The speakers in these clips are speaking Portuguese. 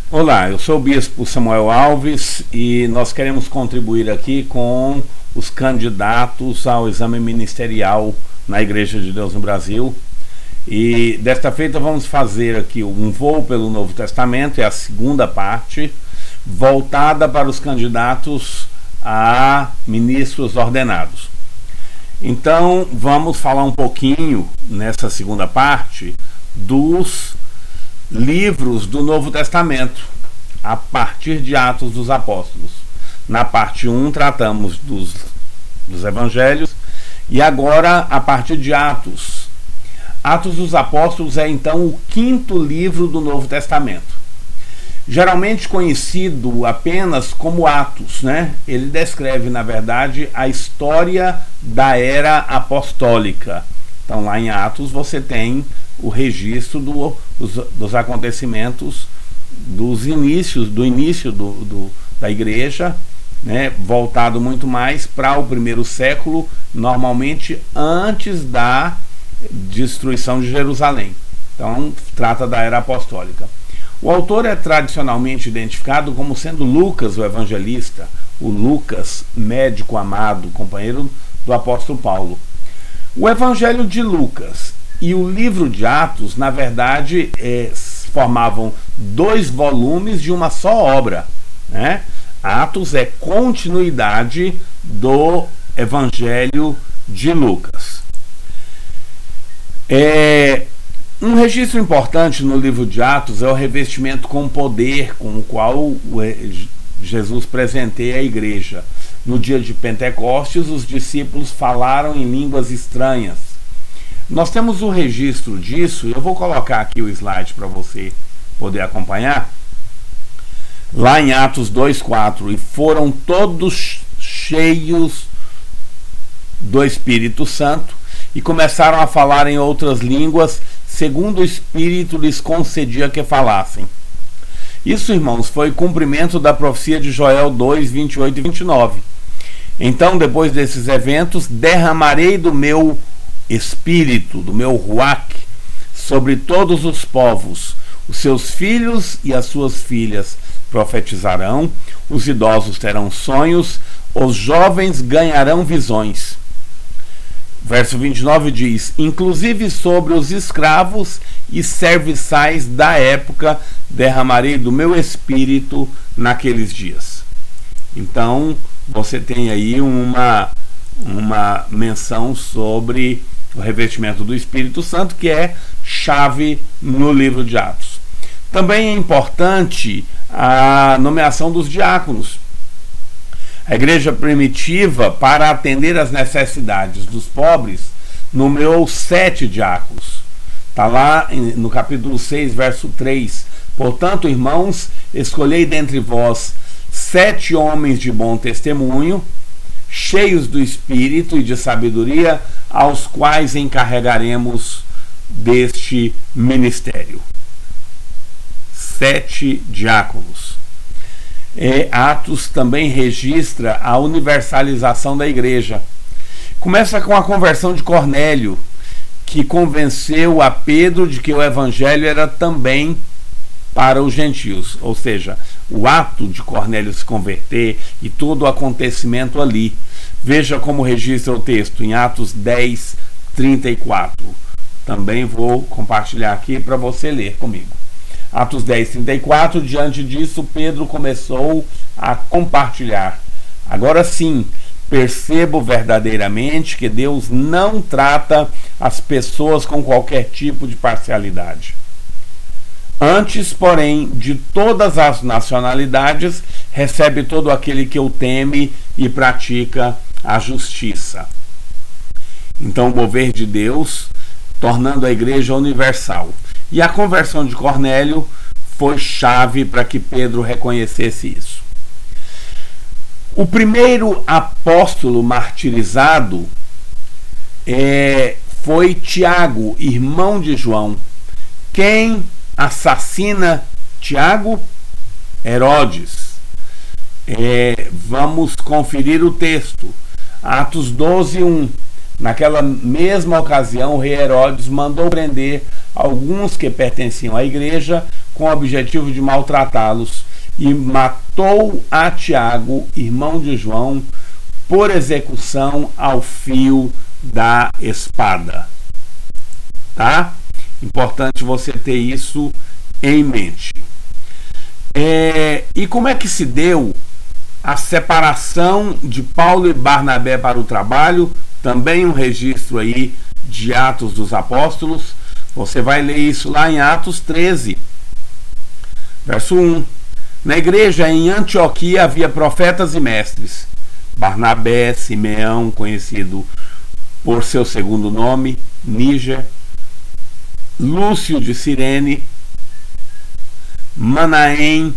Olá, eu sou o Bispo Samuel Alves e nós queremos contribuir aqui com os candidatos ao exame ministerial na Igreja de Deus no Brasil. E desta feita vamos fazer aqui um voo pelo Novo Testamento, é a segunda parte, voltada para os candidatos a ministros ordenados. Então vamos falar um pouquinho nessa segunda parte dos livros do Novo Testamento, a partir de Atos dos Apóstolos. Na parte 1 tratamos dos Evangelhos e agora a partir de Atos. Atos dos Apóstolos é então o quinto livro do Novo Testamento. Geralmente conhecido apenas como Atos, né? Ele descreve, na verdade, a história da era apostólica. Então lá em Atos você tem o registro dos acontecimentos do início da igreja, né, voltado muito mais para o primeiro século, normalmente antes da destruição de Jerusalém. Então trata da era apostólica. O autor é tradicionalmente identificado como sendo Lucas, o evangelista, o Lucas, médico amado, companheiro do apóstolo Paulo. O Evangelho de Lucas e o livro de Atos, na verdade, formavam dois volumes de uma só obra, né? Atos é continuidade do Evangelho de Lucas. Um registro importante no livro de Atos é o revestimento com poder com o qual Jesus presenteia a igreja. No dia de Pentecostes, os discípulos falaram em línguas estranhas. Nós temos o registro disso, eu vou colocar aqui o slide para você poder acompanhar. Lá em Atos 2:4, e foram todos cheios do Espírito Santo e começaram a falar em outras línguas, segundo o Espírito lhes concedia que falassem. Isso, irmãos, foi cumprimento da profecia de Joel 2:28 e 29. Então, depois desses eventos, derramarei do meu Espírito, do meu Ruach, sobre todos os povos. Os seus filhos e as suas filhas profetizarão, os idosos terão sonhos, os jovens ganharão visões. Verso 29 diz: inclusive sobre os escravos e serviçais da época derramarei do meu Espírito naqueles dias. Então, você tem aí uma menção sobre o revestimento do Espírito Santo, que é chave no livro de Atos. Também é importante a nomeação dos diáconos. A igreja primitiva, para atender às necessidades dos pobres, nomeou 7 diáconos. Está lá no capítulo 6, verso 3. Portanto, irmãos, escolhei dentre vós 7 homens de bom testemunho, cheios do Espírito e de sabedoria, aos quais encarregaremos deste ministério. 7 diáconos. Atos também registra a universalização da igreja. Começa com a conversão de Cornélio, que convenceu a Pedro de que o evangelho era também para os gentios, ou seja, o ato de Cornélio se converter e todo o acontecimento ali. Veja como registra o texto em Atos 10:34. Também vou compartilhar aqui para você ler comigo. Atos 10:34, diante disso, Pedro começou a compartilhar. Agora sim, percebo verdadeiramente que Deus não trata as pessoas com qualquer tipo de parcialidade. Antes, porém, de todas as nacionalidades, recebe todo aquele que o teme e pratica a justiça. Então, o mover de Deus, tornando a igreja universal. E a conversão de Cornélio foi chave para que Pedro reconhecesse isso. O primeiro apóstolo martirizado foi Tiago, irmão de João. Quem assassina Tiago? Herodes. Vamos conferir o texto. Atos 12:1. Naquela mesma ocasião, o rei Herodes mandou prender alguns que pertenciam à igreja, com o objetivo de maltratá-los e matou a Tiago, irmão de João, por execução ao fio da espada. Tá? Importante você ter isso em mente. E como é que se deu a separação de Paulo e Barnabé para o trabalho? Também um registro aí de Atos dos Apóstolos. Você vai ler isso lá em Atos 13, verso 1. Na igreja em Antioquia havia profetas e mestres: Barnabé, Simeão, conhecido por seu segundo nome, Níger, Lúcio de Cirene, Manaém,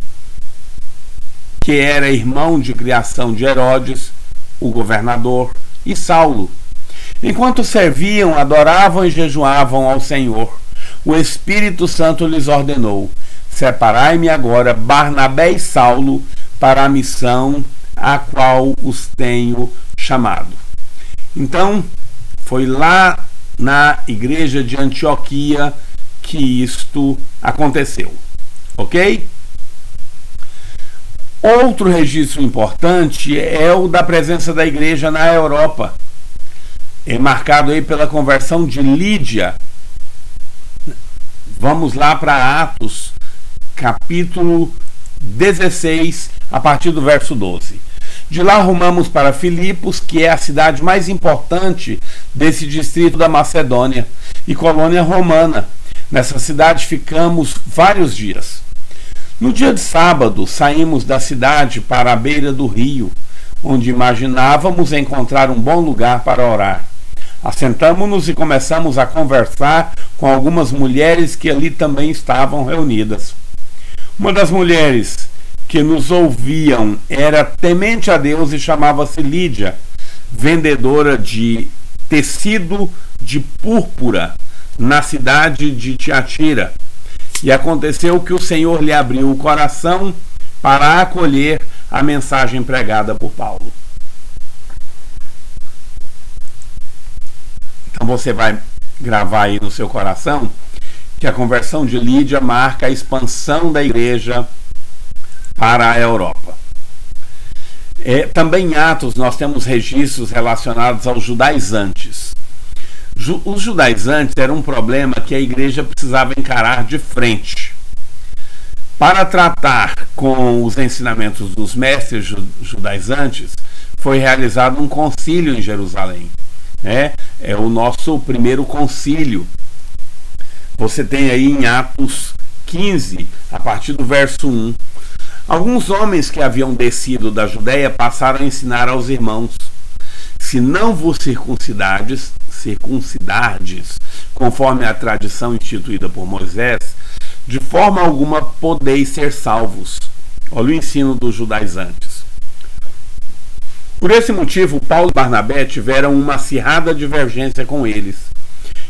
que era irmão de criação de Herodes, o governador, e Saulo. Enquanto serviam, adoravam e jejuavam ao Senhor, o Espírito Santo lhes ordenou: separai-me agora Barnabé e Saulo para a missão a qual os tenho chamado. Então, foi lá na igreja de Antioquia que isto aconteceu. Ok? Outro registro importante é o da presença da igreja na Europa. É marcado aí pela conversão de Lídia. Vamos lá para Atos, capítulo 16, a partir do verso 12. De lá rumamos para Filipos, que é a cidade mais importante desse distrito da Macedônia e colônia romana. Nessa cidade ficamos vários dias. No dia de sábado, saímos da cidade para a beira do rio, onde imaginávamos encontrar um bom lugar para orar. Assentamo-nos e começamos a conversar com algumas mulheres que ali também estavam reunidas. Uma das mulheres que nos ouviam era temente a Deus e chamava-se Lídia, vendedora de tecido de púrpura na cidade de Tiatira. E aconteceu que o Senhor lhe abriu o coração para acolher a mensagem pregada por Paulo. Então você vai gravar aí no seu coração que a conversão de Lídia marca a expansão da igreja para a Europa. Também em Atos nós temos registros relacionados aos judaizantes. Os judaizantes eram um problema que a igreja precisava encarar de frente. Para tratar com os ensinamentos dos mestres judaizantes, foi realizado um concílio em Jerusalém. É o nosso primeiro concílio. Você tem aí em Atos 15, a partir do verso 1. Alguns homens que haviam descido da Judéia passaram a ensinar aos irmãos: se não vos circuncidardes, conforme a tradição instituída por Moisés, de forma alguma podeis ser salvos. Olha o ensino dos judaizantes. Por esse motivo, Paulo e Barnabé tiveram uma acirrada divergência com eles.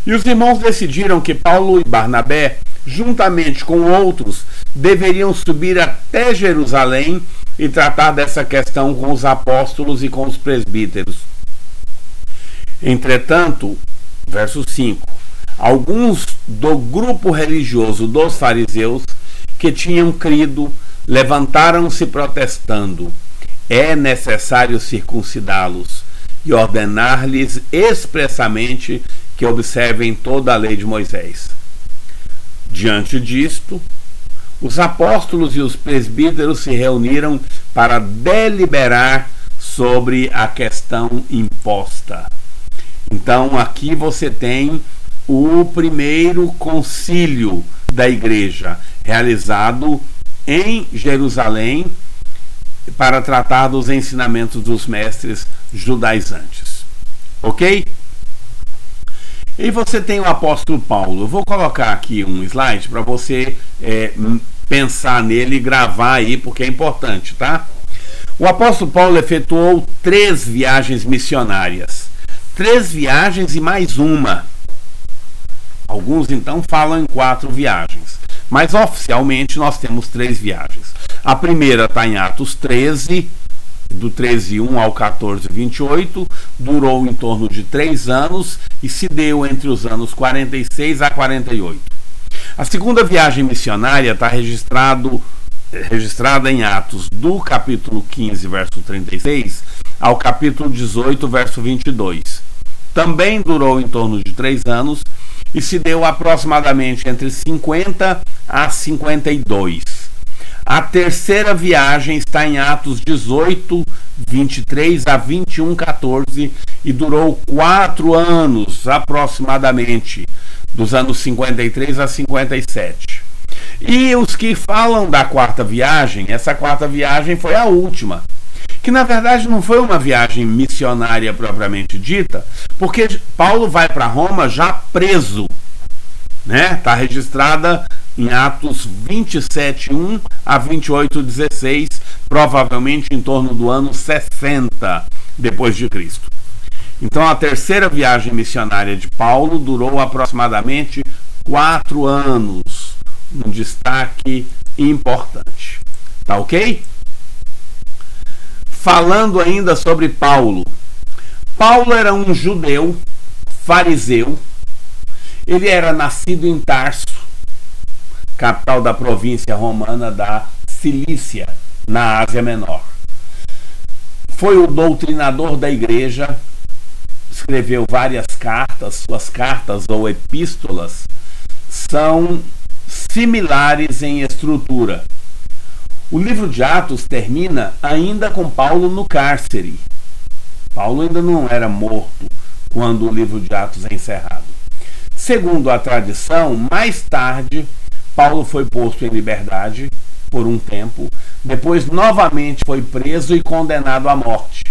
E os irmãos decidiram que Paulo e Barnabé, juntamente com outros, deveriam subir até Jerusalém e tratar dessa questão com os apóstolos e com os presbíteros. Entretanto, verso 5, alguns do grupo religioso dos fariseus que tinham crido levantaram-se protestando: é necessário circuncidá-los e ordenar-lhes expressamente que observem toda a lei de Moisés. Diante disto, os apóstolos e os presbíteros se reuniram para deliberar sobre a questão imposta. Então, aqui você tem o primeiro concílio da igreja, realizado em Jerusalém, para tratar dos ensinamentos dos mestres judaizantes. Ok? E você tem o apóstolo Paulo. Eu vou colocar aqui um slide para você pensar nele e gravar aí, porque é importante, tá? O apóstolo Paulo efetuou 3 viagens missionárias. 3 viagens e mais uma. Alguns então falam em 4 viagens, mas oficialmente nós temos 3 viagens. A primeira está em Atos 13, do 13:1 ao 14:28, durou em torno de 3 anos e se deu entre os anos 46 a 48. A segunda viagem missionária está registrada em Atos, do capítulo 15, verso 36, ao capítulo 18, verso 22. Também durou em torno de 3 anos e se deu aproximadamente entre 50 a 52. A terceira viagem está em Atos 18, 23 a 21, 14 e durou 4 anos aproximadamente, dos anos 53 a 57. E os que falam da quarta viagem, essa quarta viagem foi a última, que na verdade não foi uma viagem missionária propriamente dita, porque Paulo vai para Roma já preso, né? Está registrada em Atos 27, 1 a 28, 16, provavelmente em torno do ano 60 depois de Cristo. Então a terceira viagem missionária de Paulo durou aproximadamente 4 anos, um destaque importante. Tá ok? Falando ainda sobre Paulo. Paulo era um judeu, fariseu. Ele era nascido em Tarso, capital da província romana da Cilícia, na Ásia Menor. Foi o doutrinador da igreja, escreveu várias cartas. Suas cartas ou epístolas são similares em estrutura. O livro de Atos termina ainda com Paulo no cárcere. Paulo ainda não era morto quando o livro de Atos é encerrado. Segundo a tradição, mais tarde, Paulo foi posto em liberdade por um tempo, depois novamente foi preso e condenado à morte.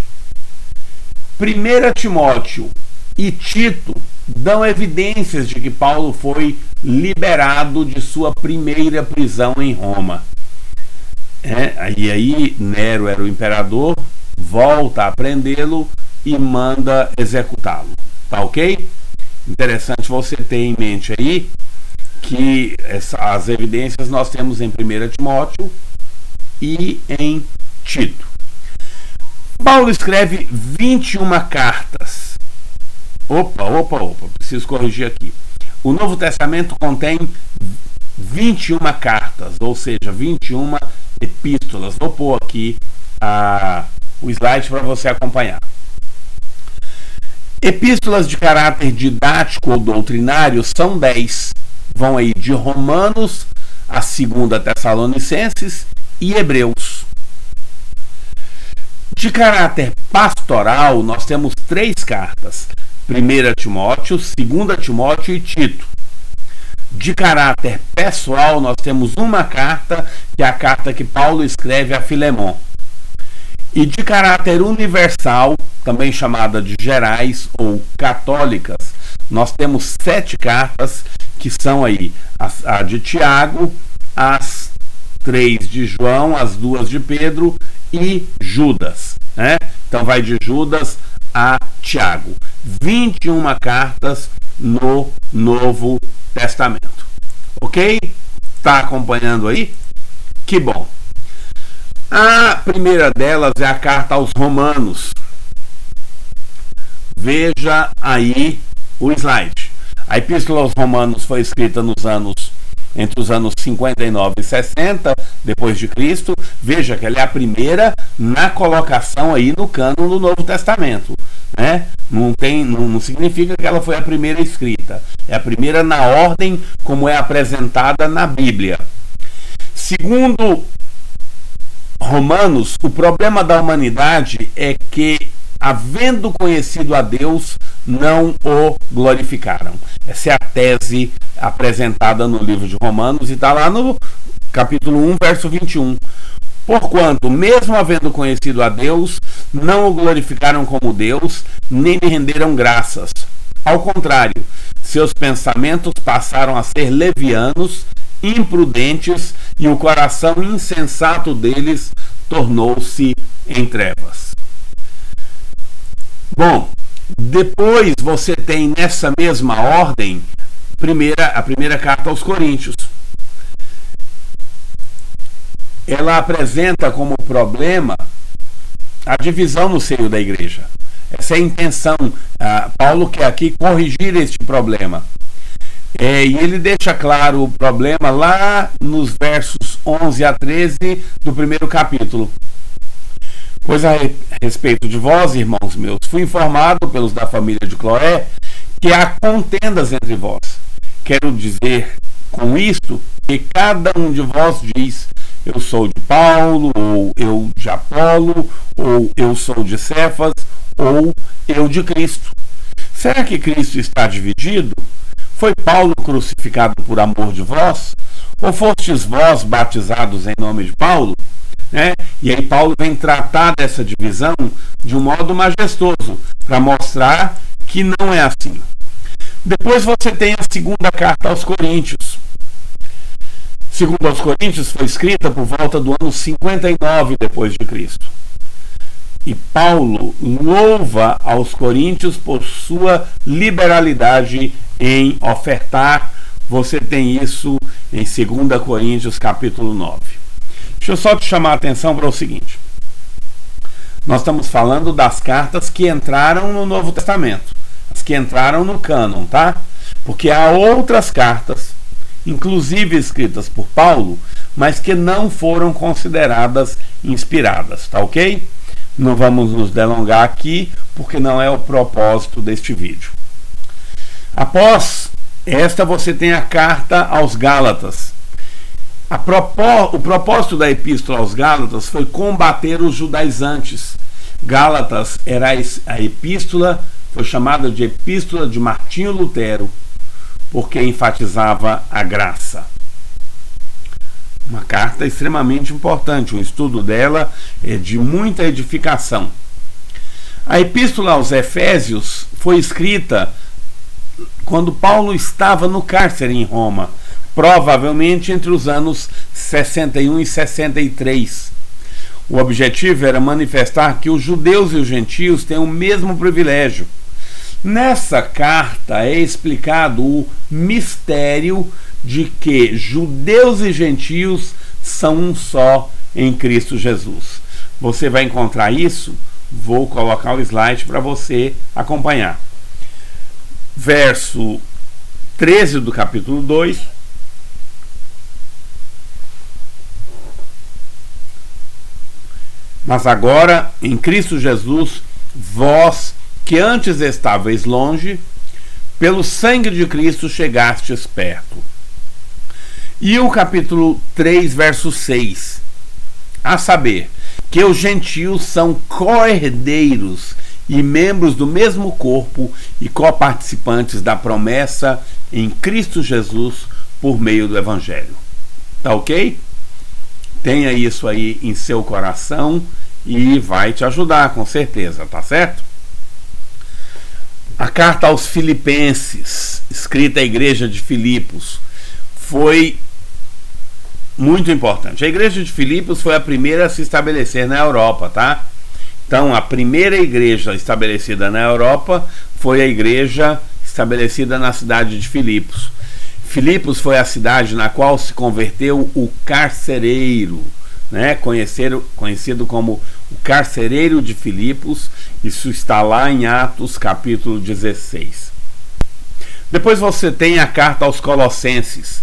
1 Timóteo e Tito dão evidências de que Paulo foi liberado de sua primeira prisão em Roma. E aí Nero era o imperador, volta a prendê-lo e manda executá-lo. Tá ok? Interessante você ter em mente aí que as evidências nós temos em 1 Timóteo e em Tito. Paulo escreve 21 cartas. Opa, preciso corrigir aqui. O Novo Testamento contém 21 cartas, ou seja, 21 epístolas. Vou pôr aqui o slide para você acompanhar. Epístolas de caráter didático ou doutrinário são 10. Vão aí de Romanos a 2 Tessalonicenses e Hebreus. De caráter pastoral, nós temos 3 cartas: 1 Timóteo, 2 Timóteo e Tito. De caráter pessoal, nós temos uma carta, que é a carta que Paulo escreve a Filemon. E de caráter universal, também chamada de gerais ou católicas, nós temos 7 cartas, que são aí a de Tiago, as 3 de João, as 2 de Pedro e Judas, né? Então vai de Judas a Tiago. 21 cartas no Novo Testamento. Ok? Tá acompanhando aí? Que bom. A primeira delas é a carta aos Romanos. Veja aí o slide. A Epístola aos Romanos foi escrita entre os anos 59 e 60 depois de Cristo. Veja que ela é a primeira na colocação aí no cânon do Novo Testamento, né? Não significa que ela foi a primeira escrita. É a primeira na ordem como é apresentada na Bíblia. Segundo Romanos, o problema da humanidade é que, havendo conhecido a Deus, não o glorificaram. Essa é a tese apresentada no livro de Romanos e está lá no capítulo 1, verso 21. Porquanto, mesmo havendo conhecido a Deus, não o glorificaram como Deus, nem lhe renderam graças. Ao contrário, seus pensamentos passaram a ser levianos, imprudentes, e o coração insensato deles tornou-se em trevas. Bom, depois você tem nessa mesma ordem a primeira carta aos Coríntios. Ela apresenta como problema a divisão no seio da igreja. Essa é a intenção. Paulo quer aqui corrigir este problema. E ele deixa claro o problema lá nos versos 11 a 13 do primeiro capítulo. Pois a respeito de vós, irmãos meus, fui informado pelos da família de Cloé que há contendas entre vós. Quero dizer com isto que cada um de vós diz: eu sou de Paulo, ou eu de Apolo, ou eu sou de Cefas, ou eu de Cristo. Será que Cristo está dividido? Foi Paulo crucificado por amor de vós? Ou fostes vós batizados em nome de Paulo? E aí Paulo vem tratar dessa divisão de um modo majestoso, para mostrar que não é assim. Depois você tem a segunda carta aos Coríntios. Segundo aos Coríntios, foi escrita por volta do ano 59 depois de Cristo. E Paulo louva aos coríntios por sua liberalidade em ofertar. Você tem isso em 2 Coríntios capítulo 9. Deixa eu só te chamar a atenção para o seguinte. Nós estamos falando das cartas que entraram no Novo Testamento, as que entraram no cânon, tá? Porque há outras cartas, inclusive escritas por Paulo, mas que não foram consideradas inspiradas, tá ok? Não vamos nos delongar aqui, porque não é o propósito deste vídeo. Após esta, você tem a carta aos Gálatas. O propósito da epístola aos Gálatas foi combater os judaizantes. Gálatas era a epístola, foi chamada de Epístola de Martinho Lutero, porque enfatizava a graça. Uma carta extremamente importante, o estudo dela é de muita edificação. A epístola aos Efésios foi escrita quando Paulo estava no cárcere em Roma, provavelmente entre os anos 61 e 63. O objetivo era manifestar que os judeus e os gentios têm o mesmo privilégio. Nessa carta é explicado o mistério de que judeus e gentios são um só em Cristo Jesus. Você vai encontrar isso, vou colocar o slide para você acompanhar. Verso 13 do capítulo 2. Mas agora, em Cristo Jesus, vós que antes estáveis longe, pelo sangue de Cristo chegastes perto. E o capítulo 3, verso 6, a saber, que os gentios são co-herdeiros e membros do mesmo corpo e coparticipantes da promessa em Cristo Jesus por meio do Evangelho. Tá ok? Tenha isso aí em seu coração e vai te ajudar, com certeza, tá certo? A carta aos Filipenses, escrita à igreja de Filipos, foi muito importante. A igreja de Filipos foi a primeira a se estabelecer na Europa, tá? Então, a primeira igreja estabelecida na Europa foi a igreja estabelecida na cidade de Filipos. Filipos foi a cidade na qual se converteu o carcereiro, conhecido como o carcereiro de Filipos. Isso está lá em Atos capítulo 16. Depois você tem a carta aos Colossenses.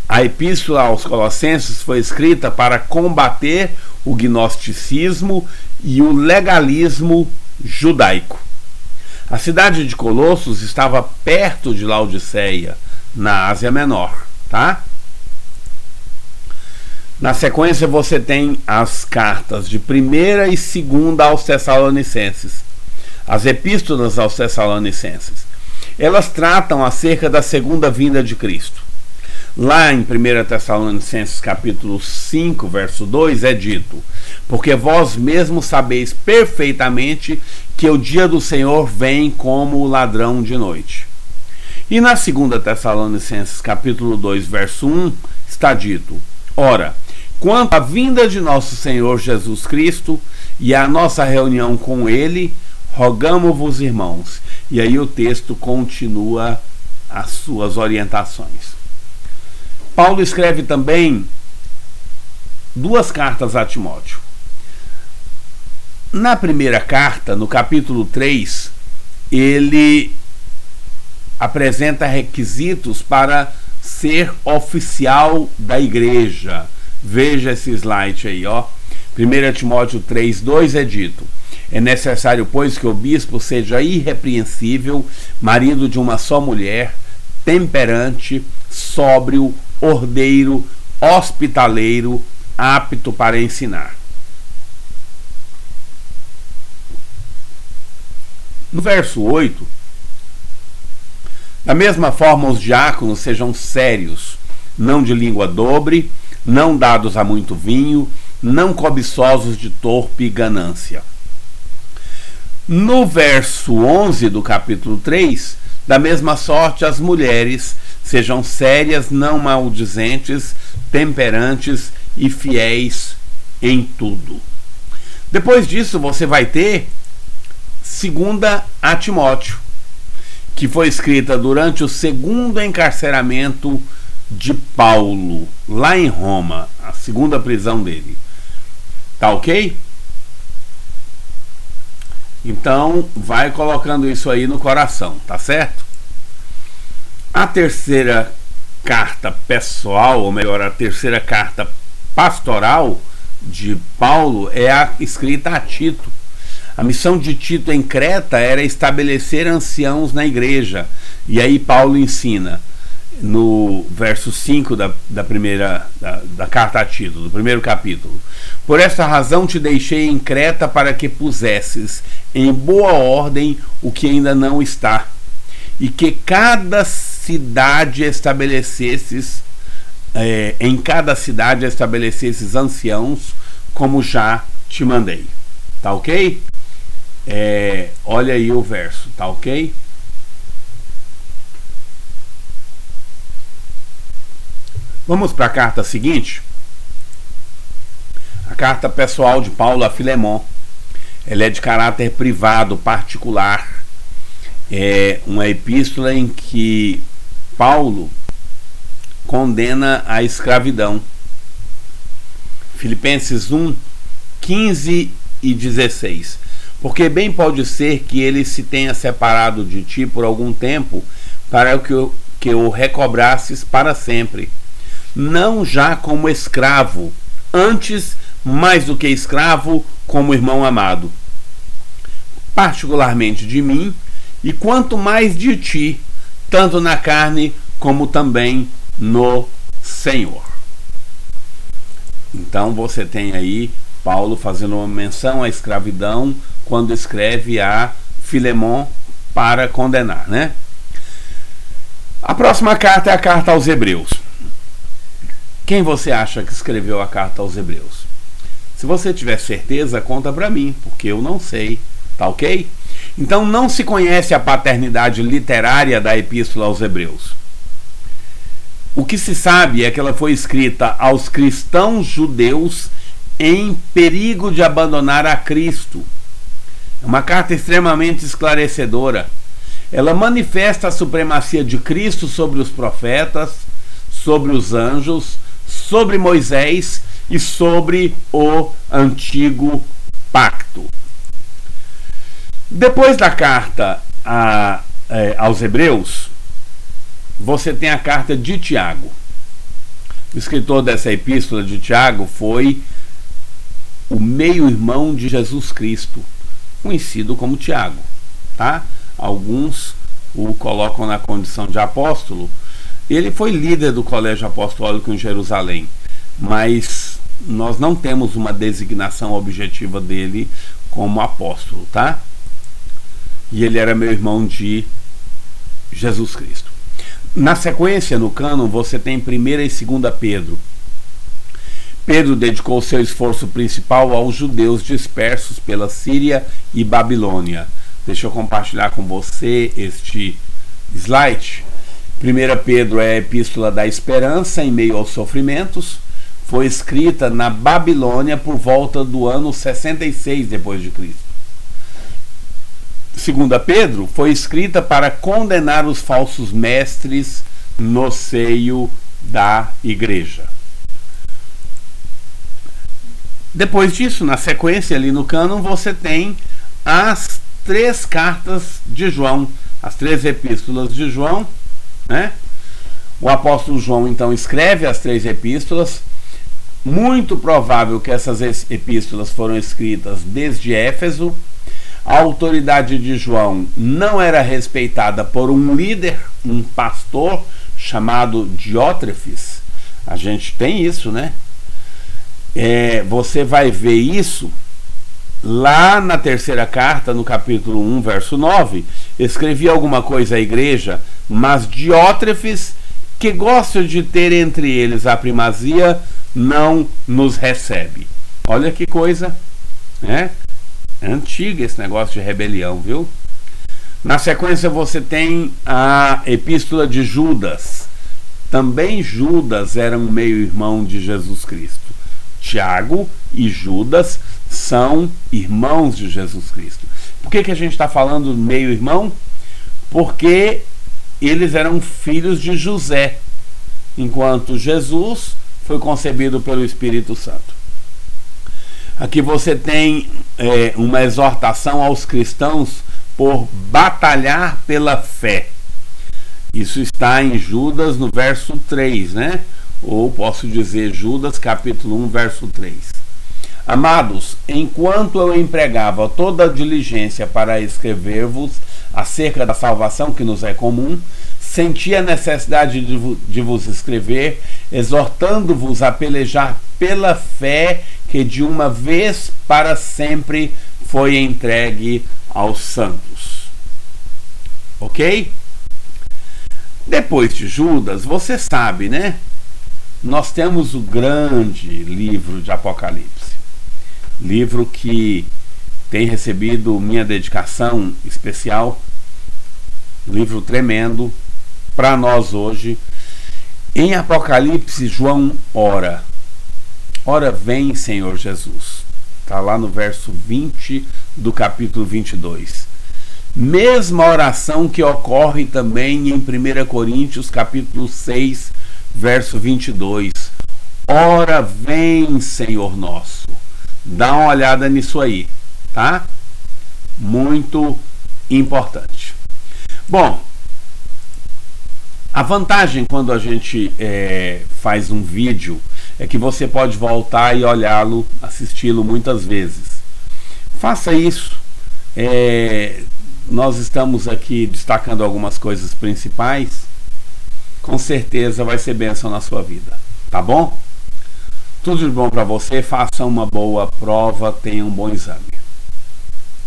A epístola aos Colossenses foi escrita para combater o gnosticismo e o legalismo judaico. A cidade de Colossos estava perto de Laodiceia, na Ásia Menor, tá? Na sequência você tem as cartas de 1ª e 2ª aos Tessalonicenses. As epístolas aos Tessalonicenses. Elas tratam acerca da segunda vinda de Cristo. Lá em 1 Tessalonicenses capítulo 5, verso 2 é dito: porque vós mesmos sabeis perfeitamente que o dia do Senhor vem como o ladrão de noite. E na 2 Tessalonicenses capítulo 2, verso 1 está dito: ora, quanto à vinda de nosso Senhor Jesus Cristo e à nossa reunião com Ele, rogamo-vos, irmãos. E aí o texto continua as suas orientações. Paulo escreve também 2 cartas a Timóteo. Na primeira carta, no capítulo 3, ele apresenta requisitos para ser oficial da igreja. Veja esse slide aí, ó. 1 Timóteo 3:2 é dito: é necessário, pois, que o bispo seja irrepreensível, marido de uma só mulher, temperante, sóbrio, ordeiro, hospitaleiro, apto para ensinar. No verso 8, da mesma forma os diáconos sejam sérios, não de língua dobre, não dados a muito vinho, não cobiçosos de torpe ganância. No verso 11 do capítulo 3, da mesma sorte as mulheres sejam sérias, não maldizentes, temperantes e fiéis em tudo. Depois disso você vai ter 2 a Timóteo, que foi escrita durante o segundo encarceramento de Paulo, lá em Roma, a segunda prisão dele. Tá ok? Então, vai colocando isso aí no coração, tá certo? A terceira carta pessoal, ou melhor, a terceira carta pastoral de Paulo é a escrita a Tito. A missão de Tito em Creta era estabelecer anciãos na igreja. E aí Paulo ensina, no verso 5 da carta a Tito, do primeiro capítulo: por esta razão te deixei em Creta, para que pusesses em boa ordem o que ainda não está, e que cada cidade estabelecesses, em cada cidade estabelecesses anciãos, como já te mandei. Tá ok? Olha aí o verso, tá ok? Vamos para a carta seguinte. A carta pessoal de Paulo a Filemon. Ela é de caráter privado, particular. É uma epístola em que Paulo condena a escravidão. Filipenses 1, 15 e 16. Porque bem pode ser que ele se tenha separado de ti por algum tempo, para que o recobrasses para sempre. Não já como escravo, antes, mais do que escravo, como irmão amado. Particularmente de mim, e quanto mais de ti, tanto na carne como também no Senhor. Então você tem aí Paulo fazendo uma menção à escravidão quando escreve a Filemon para condenar, né? A próxima carta é a carta aos Hebreus. Quem você acha que escreveu a carta aos Hebreus? Se você tiver certeza, conta para mim, porque eu não sei, tá ok? Então não se conhece a paternidade literária da epístola aos Hebreus. O que se sabe é que ela foi escrita aos cristãos judeus em perigo de abandonar a Cristo. É uma carta extremamente esclarecedora. Ela manifesta a supremacia de Cristo sobre os profetas, sobre os anjos, sobre Moisés e sobre o antigo pacto. Depois da carta aos Hebreus, você tem a carta de Tiago. O escritor dessa epístola de Tiago foi o meio-irmão de Jesus Cristo, conhecido como Tiago, tá? Alguns o colocam na condição de apóstolo. Ele foi líder do colégio apostólico em Jerusalém, mas nós não temos uma designação objetiva dele como apóstolo, tá? E ele era meio-irmão de Jesus Cristo. Na sequência, no cânon, você tem 1ª e 2ª Pedro. Pedro dedicou seu esforço principal aos judeus dispersos pela Síria e Babilônia. Deixa eu compartilhar com você este slide. 1 Pedro é a epístola da esperança em meio aos sofrimentos. Foi escrita na Babilônia por volta do ano 66 depois de Cristo. 2 Pedro foi escrita para condenar os falsos mestres no seio da igreja. Depois disso, na sequência ali no cânon, você tem as 3 cartas de João, as 3 epístolas de João, né? O apóstolo João então escreve as 3 epístolas. Muito provável que essas epístolas foram escritas desde Éfeso. A autoridade de João não era respeitada por um líder, um pastor chamado Diótrefes. A gente tem isso, né? Você vai ver isso lá na 3ª carta, no capítulo 1, verso 9. Escrevi alguma coisa à igreja, mas Diótrefes, que gosta de ter entre eles a primazia, não nos recebe. Olha que coisa, né? É antigo esse negócio de rebelião, viu? Na sequência você tem a epístola de Judas. Também Judas era um meio-irmão de Jesus Cristo. Tiago e Judas são irmãos de Jesus Cristo. Por que a gente está falando meio-irmão? Porque eles eram filhos de José, enquanto Jesus foi concebido pelo Espírito Santo. Aqui você tem uma exortação aos cristãos por batalhar pela fé. Isso está em Judas, no verso 3, né? Ou posso dizer Judas, capítulo 1, verso 3. Amados, enquanto eu empregava toda a diligência para escrever-vos acerca da salvação que nos é comum, senti a necessidade de vos escrever, exortando-vos a pelejar pela fé que de uma vez para sempre foi entregue aos santos. Ok? Depois de Judas, você sabe, né? Nós temos o grande livro de Apocalipse. Livro que tem recebido minha dedicação especial. Livro tremendo para nós hoje. Em Apocalipse, João ora. Ora vem, Senhor Jesus. Está lá no verso 20 do capítulo 22. Mesma oração que ocorre também em 1 Coríntios, capítulo 6, verso 22. Ora vem, Senhor nosso. Dá uma olhada nisso aí, tá? Muito importante. Bom, a vantagem quando a gente faz um vídeo é que você pode voltar e olhá-lo, assisti-lo muitas vezes. Faça isso. Nós estamos aqui destacando algumas coisas principais. Com certeza vai ser bênção na sua vida, tá bom? Tudo de bom para você, faça uma boa prova, tenha um bom exame.